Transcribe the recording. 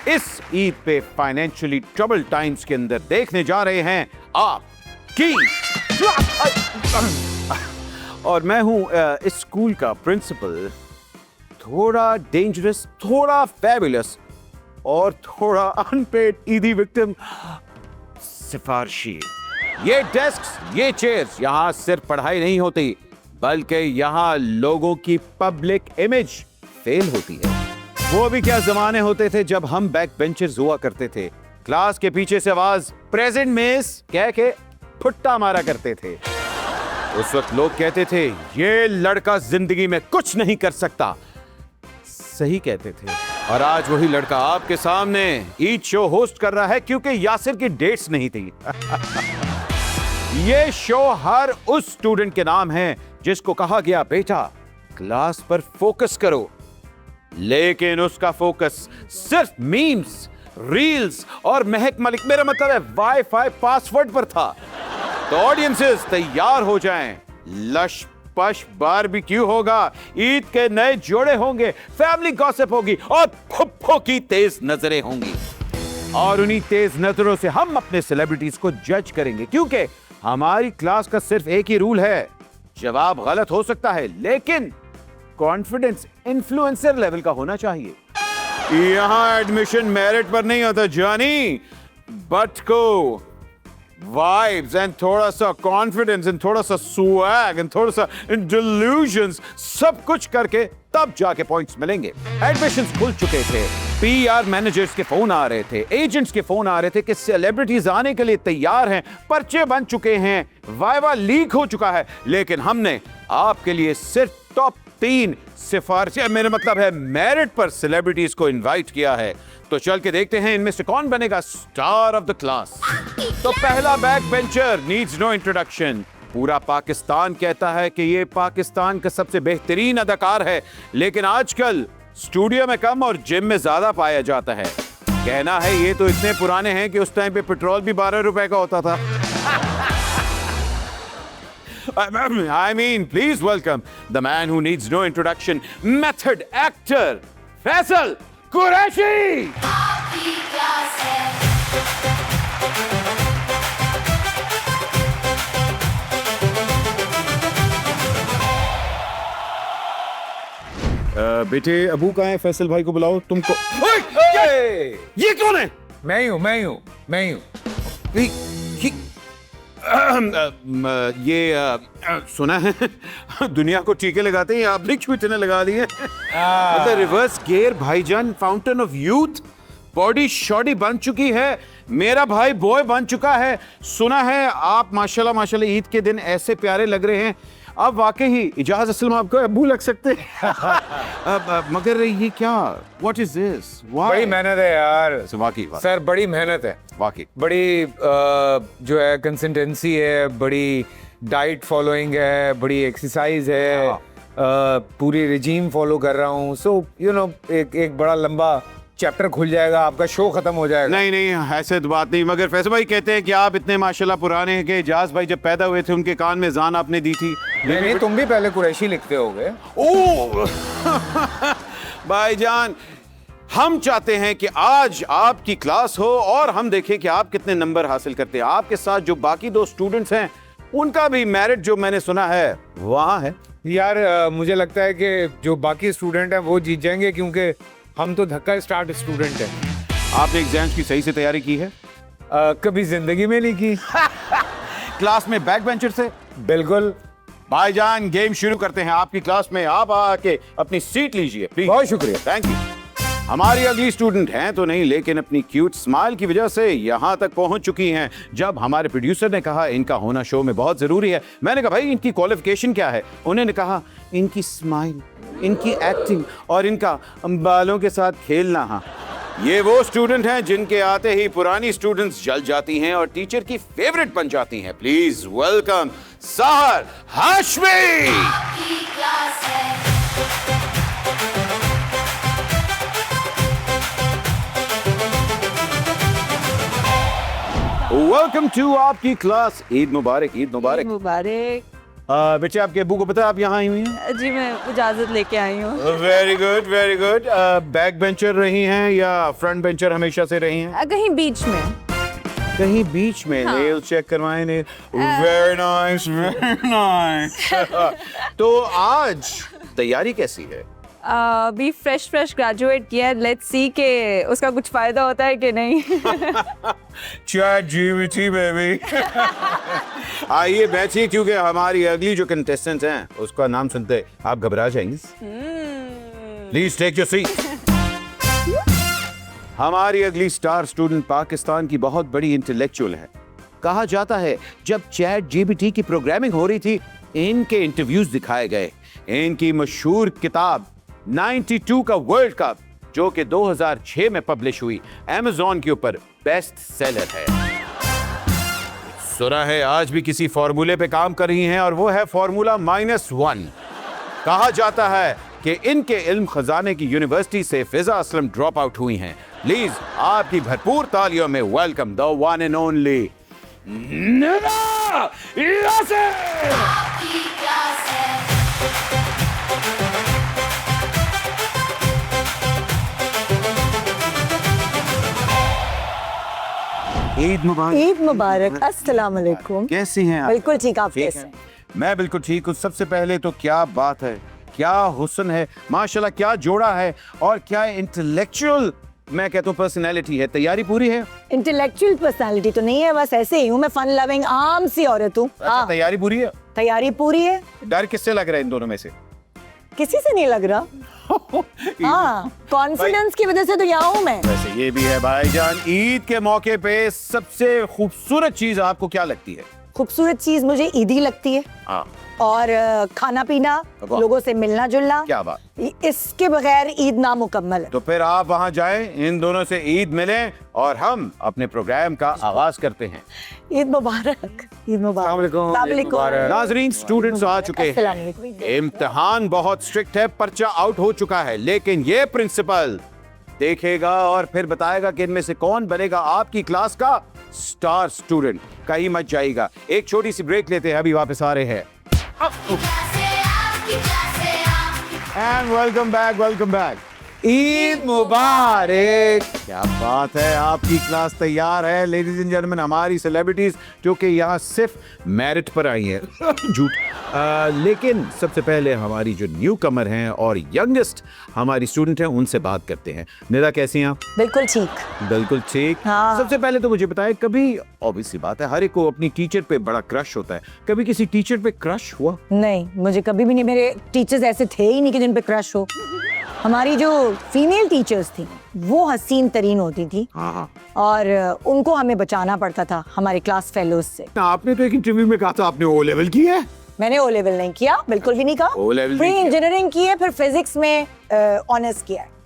इस ईद पे financially trouble times के अंदर देखने जा रहे हैं आपकी। और मैं हूं इस स्कूल का प्रिंसिपल, थोड़ा डेंजरस, थोड़ा फैबुलस और थोड़ा अनपेड ईदी विक्टिम सिफारशी। ये डेस्क, ये चेयर्स, यहां सिर्फ पढ़ाई नहीं होती बल्कि यहां लोगों की पब्लिक इमेज फेल होती है। वो भी क्या जमाने होते थे जब हम बैक बेंचर्स हुआ करते थे, क्लास के पीछे से आवाज प्रेजेंट मिस कह के फुट्टा मारा करते थे। उस वक्त लोग कहते थे ये लड़का जिंदगी में कुछ नहीं कर सकता, सही कहते थे। और आज वही लड़का आपके सामने ईद शो होस्ट कर रहा है क्योंकि यासिर की डेट्स नहीं थी। ये शो हर उस स्टूडेंट के नाम है जिसको कहा गया बेटा क्लास पर फोकस करो, लेकिन उसका फोकस सिर्फ मीम्स, रील्स और महक मलिक, मेरा मतलब है वाईफाई पासवर्ड पर था। तो ऑडियंसेस तैयार हो जाएं, लश पश बारबेक्यू होगा, ईद के नए जोड़े होंगे, फैमिली गॉसिप होगी और फुफ्फो की तेज नजरें होंगी। और उन्हीं तेज नजरों से हम अपने सेलिब्रिटीज को जज करेंगे क्योंकि हमारी क्लास का सिर्फ एक ही रूल है, जवाब गलत हो सकता है लेकिन कॉन्फिडेंस इन्फ्लुएंसर लेवल का होना चाहिए। यहां एडमिशन मेरिट पर नहीं होता जानी, बट को वाइब्स एंड थोड़ा सा कॉन्फिडेंस एंड थोड़ा सा स्वैग एंड थोड़ा सा डिल्यूजन्स, सब कुछ करके तब जाके पॉइंट्स मिलेंगे। एडमिशंस खुल चुके थे, पीआर मैनेजर्स के फोन आ रहे थे, एजेंट्स के फोन आ रहे थे कि सेलिब्रिटीज आने के लिए तैयार हैं, पर्चे बन चुके हैं, वाइवा लीक हो चुका है, लेकिन हमने आपके लिए सिर्फ टॉप 3 सिफारिशें, मेरा मतलब है मेरिट पर सेलिब्रिटीज को इनवाइट किया है। तो चल के देखते हैं इनमें से कौन बनेगा स्टार ऑफ द क्लास। तो पहला back bencher needs no introduction. पूरा पाकिस्तान कहता है कि ये पाकिस्तान का सबसे बेहतरीन अदाकार है, लेकिन आजकल स्टूडियो में कम और जिम में ज्यादा पाया जाता है। कहना है ये तो इतने पुराने हैं कि उस टाइम पे पेट्रोल भी 12 रुपए का होता था। I mean, please welcome the man who needs no introduction, method actor, Faisal Qureshi. बेटे अबू कहाँ है? फैसल भाई को बुलाओ। तुमको ये कौन है? मैं ही हूँ। ये सुना है दुनिया को टीके लगाते हैं, आपने क्यों इतने लगा दिए? मतलब रिवर्स गियर भाईजान, fountain of youth, body shoddy बन चुकी है, मेरा भाई बॉय बन चुका है। सुना है आप माशाल्लाह ईद के दिन ऐसे प्यारे लग रहे हैं, अब वाकई ही इजाज असलम आपको अब्बू लग सकते हैं। मगर ये क्या, व्हाट इज दिस? बड़ी मेहनत है यार। वाकई सर बड़ी मेहनत है, वाकई बड़ी जो है कंसिस्टेंसी है, बड़ी डाइट फॉलोइंग है, बड़ी एक्सरसाइज है, पूरी रिजीम फॉलो कर रहा हूँ। सो यू नो एक बड़ा लंबा चैप्टर खुल जाएगा, आपका शो खत्म हो जाएगा। नहीं ऐसे तो बात नहीं। मगर फैसल भाई कहते हैं कि आप इतने माशाल्लाह पुराने हैं कि इजाज भाई जब पैदा हुए थे उनके कान में जान आपने दी थी। नहीं, तुम भी पहले कुरैशी लिखते होगे। ओह भाईजान, हम चाहते हैं कि आज आपकी क्लास हो और हम देखें कि आप कितने नंबर हासिल करते हैं। आपके साथ जो बाकी 2 स्टूडेंट्स हैं उनका भी मेरिट जो मैंने सुना है वहां है। यार मुझे लगता है कि जो बाकी स्टूडेंट हैं वो जीत जाएंगे क्योंकि हम तो धक्का स्टार्ट स्टूडेंट हैं। आपने एग्जाम्स की सही से तैयारी की है? कभी जिंदगी में नहीं की। क्लास में बैक बेंचर से? बिल्कुल। भाईजान गेम शुरू करते हैं। आपकी क्लास में आप आके अपनी सीट लीजिए प्लीज। बहुत शुक्रिया। Thank you. हमारी अगली स्टूडेंट हैं तो नहीं, लेकिन अपनी क्यूट स्माइल की वजह से यहाँ तक पहुंच चुकी हैं। जब हमारे प्रोड्यूसर ने कहा इनका होना शो में बहुत जरूरी है, मैंने कहा भाई इनकी क्वालिफिकेशन क्या है? उन्होंने कहा इनकी स्माइल, इनकी एक्टिंग और इनका बालों के साथ खेलना। हाँ, ये वो स्टूडेंट हैं जिनके आते ही पुरानी स्टूडेंट्स जल जाती हैं और टीचर की फेवरेट बन जाती हैं। प्लीज वेलकम सहर हाशमी। वेलकम टू आपकी क्लास। ईद मुबारक, ईद मुबारक। मुबारक। बेटे आपके अब्बू को पता है आप यहाँ आई हुई हैं? जी मैं इजाज़त लेके आई हूँ। Very good very good. Back bencher रही हैं या फ्रंट बेंचर हमेशा से रही हैं? कहीं बीच में। कहीं बीच में। हाँ। नेल चेक करवाएं ने। Very nice very nice. तो आज तैयारी कैसी है? अभी फ्रेश ग्रेजुएट किया है, लेट्स सी के उसका कुछ फायदा होता है कि नहीं। Chat GPT baby. आइए बैठिए क्योंकि हमारी अगली जो कंटेस्टेंट हैं उसका नाम सुनते आप घबरा जाएंगे। Please take your seat. हमारी अगली स्टार स्टूडेंट पाकिस्तान की बहुत बड़ी इंटेलेक्चुअल है। कहा जाता है जब चैट जीपीटी की प्रोग्रामिंग हो रही थी इनके इंटरव्यूज दिखाए गए। इनकी मशहूर किताब 92 का वर्ल्ड कप जो कि 2006 में पब्लिश हुई Amazon के ऊपर बेस्ट सेलर है। सुना है आज भी किसी फॉर्मूले पे काम कर रही हैं और वो है फॉर्मूला -1। कहा जाता है कि इनके इल्म खजाने की यूनिवर्सिटी से फिजा असलम ड्रॉप आउट हुई हैं। प्लीज आपकी भरपूर तालियों में welcome the one and only Nida Yasir. Eid मुबारक। ईद मुबारक। अस्सलाम वालेकुम। कैसी हैं आप? बिल्कुल ठीक, आप ठीक कैसे? हैं? मैं बिल्कुल ठीक हूँ। सबसे पहले तो क्या बात है, क्या हुस्न है, माशाल्लाह क्या जोड़ा है और क्या इंटेलेक्चुअल मैं कहता हूँ पर्सनैलिटी है। तैयारी पूरी है? इंटेलेक्चुअल पर्सनालिटी तो नहीं है, बस ऐसे ही हूँ मैं, फन लविंग आम सी औरत हूँ। अच्छा, तैयारी पूरी है? तैयारी पूरी है। डर किससे लग रहा है इन दोनों में से? किसी से नहीं लग रहा। हाँ, कॉन्फिडेंस की वजह से तो यहाँ हूँ मैं। वैसे ये भी है भाईजान। ईद के मौके पे सबसे खूबसूरत चीज आपको क्या लगती है? खूबसूरत चीज मुझे ईदी लगती है हाँ, और खाना पीना, वाह। लोगों से मिलना जुलना। क्या बात। इसके बगैर ईद नामुकम्मल है। तो फिर आप वहां जाएं, इन दोनों से ईद मिलें और हम अपने प्रोग्राम का आगाज करते हैं। ईद मुबारक। ईद मुबारक। नाजरीन, स्टूडेंट्स आ चुके हैं। अस्सलाम वालेकुम। इम्तिहान बहुत स्ट्रिक्ट है, पर्चा आउट हो चुका है, लेकिन ये प्रिंसिपल देखेगा और फिर बताएगा कि इनमें से कौन बनेगा आपकी क्लास का स्टार स्टूडेंट। कहीं मत जाइएगा। एक छोटी सी ब्रेक लेते हैं, अभी वापस आ रहे हैं। And welcome back. ईद मुबारक। क्या बात है, आपकी क्लास तैयार है लेडीज एंड जेंटलमैन। हमारी सेलिब्रिटीज जो कि यहाँ सिर्फ मेरिट पर आई हैं। झूठ। लेकिन सबसे पहले हमारी जो न्यू कमर हैं और यंगेस्ट हमारी स्टूडेंट हैं उनसे बात करते हैं। निदा कैसी हैं आप? बिल्कुल ठीक। बिल्कुल ठीक। हाँ। सबसे पहले तो मुझे बताएं, कभी ऑब्वियस सी बात है हर एक को अपनी टीचर पे बड़ा क्रश होता है, कभी किसी टीचर पे क्रश हुआ? नहीं, मुझे कभी भी नहीं। मेरे टीचर्स ऐसे थे ही नहीं कि जिन पे क्रश हो। हमारी जो फीमेल टीचर्स थी वो हसीन तरीन होती थी और उनको हमें बचाना पड़ता था हमारे क्लास फेलोज से। आपने तो एक इंटरव्यू में कहा था आपने ओ लेवल की है। मैंने ओ लेवल नहीं किया, बिल्कुल भी नहीं कहा। O level प्री नहीं किया। इंजीनियरिंग की है, फिर फिजिक्स में ऑनर्स किया है।